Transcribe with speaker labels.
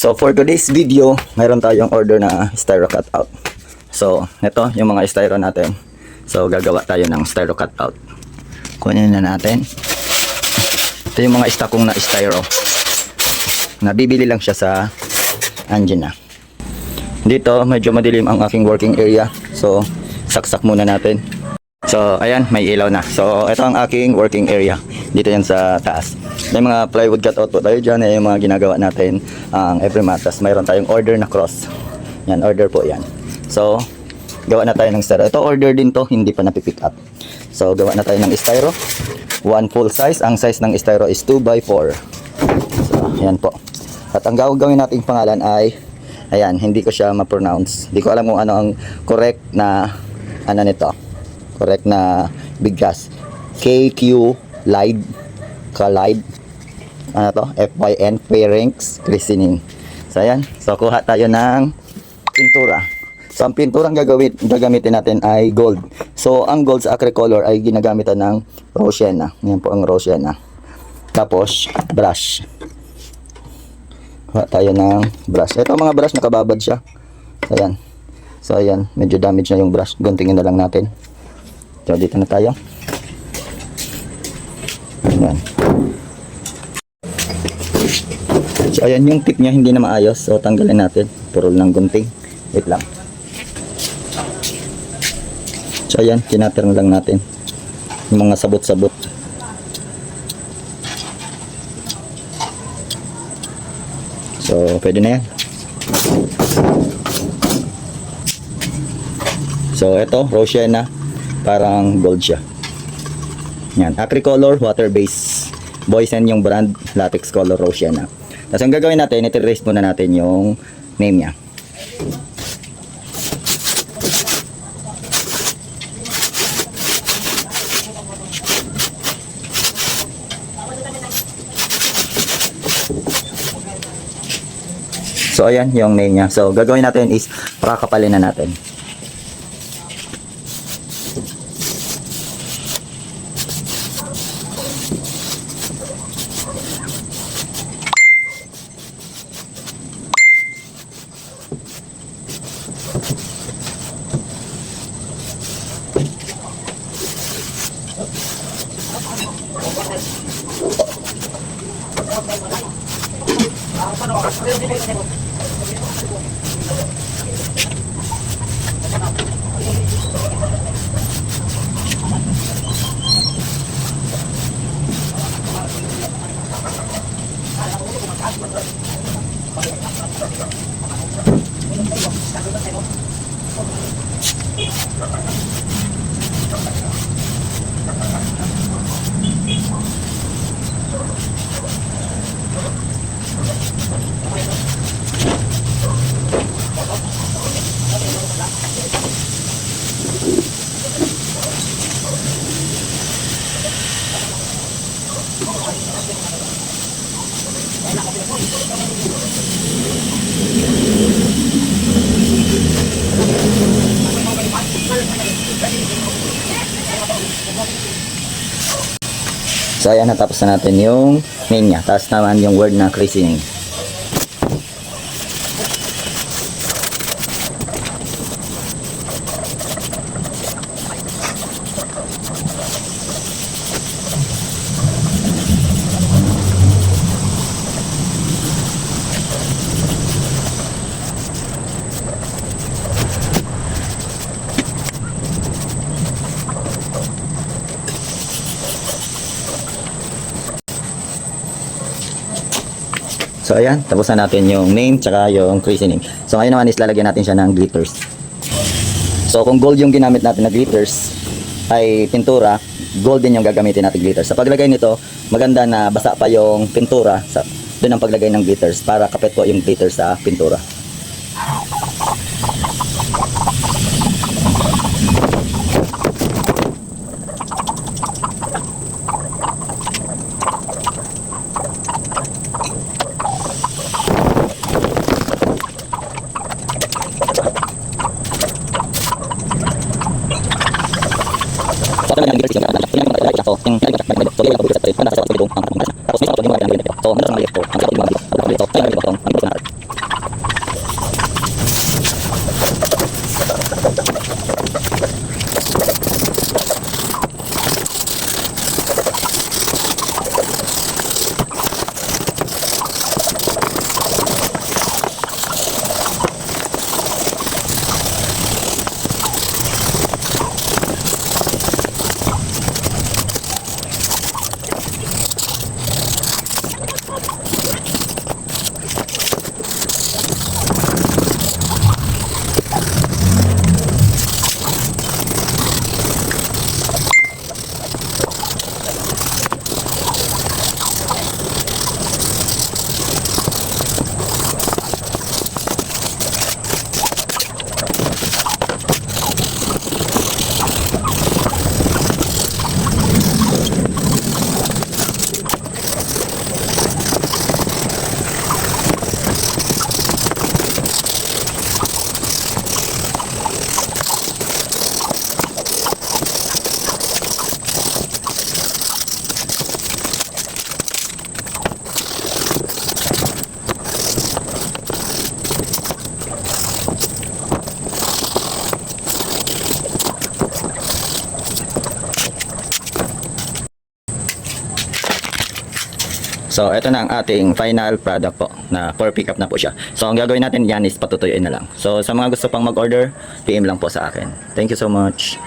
Speaker 1: So for today's video, mayroon tayong order na styro cutout. So ito yung mga styro natin. So gagawa tayo ng styro cutout. Kunin na natin. Ito yung mga stock kong na styro. Nabibili lang siya sa Angina. Dito medyo madilim ang aking working area. So saksak muna natin. So ayan, may ilaw na. So ito ang aking working area. Dito yan sa taas. May mga plywood cutout po tayo dyan. Yung mga ginagawa natin every month. Tapos mayroon tayong order na cross. Yan, order po yan. So gawa na tayo ng styro. Ito order din to, hindi pa napipick up. So gawa na tayo ng styro. One full size. Ang size ng styro is 2x4. So yan po. At ang gagawin nating pangalan ay, ayan, hindi ko siya ma-pronounce. Hindi ko alam kung ano ang correct na ano nito. Correct na bigkas. KQ Live Kalide. Ano to? FYN Pharynx Christening. So ayan. So kuha tayo ng pintura. So ang pinturang gagamitin natin ay gold. So ang gold sa Acricolor ay ginagamitan ng Rosena. Yan po ang Rosena. Tapos brush. Kuha tayo ng brush. Ito mga brush nakababad siya. So ayan. So ayan, medyo damage na yung brush. Guntingin na lang natin. So dito na tayo. Ayan. So ayan, yung tip niya hindi na maayos. So tanggalin natin. Purol ng gunting. Wait lang. So ayan, tinaturn lang natin yung mga sabot-sabot. So pwede na yan. So ito, Rosena, parang gold siya. Yan, Acricolor water base. Boysen yung brand, latex color Rosena. Tapos ang gagawin natin, iti-erase muna natin yung name niya. So ayan yung name niya. So gagawin natin is pakakapalin na natin. So ayan, natapos na natin yung name niya. Tapos naman yung word na christening. So ayan, tapos na natin yung name tsaka yung christening. So ngayon naman is lalagyan natin siya ng glitters. So kung gold yung ginamit natin na glitters ay pintura, gold din yung gagamitin natin glitters. Sa paglagay nito, maganda na basa pa yung pintura doon ang paglagay ng glitters para kapit po yung glitters sa pintura. So, So, ito na ang ating final product po na for pickup na po siya. So, ang gagawin natin yan is patutuyuin na lang. So, sa mga gusto pang mag-order, PM lang po sa akin. Thank you so much.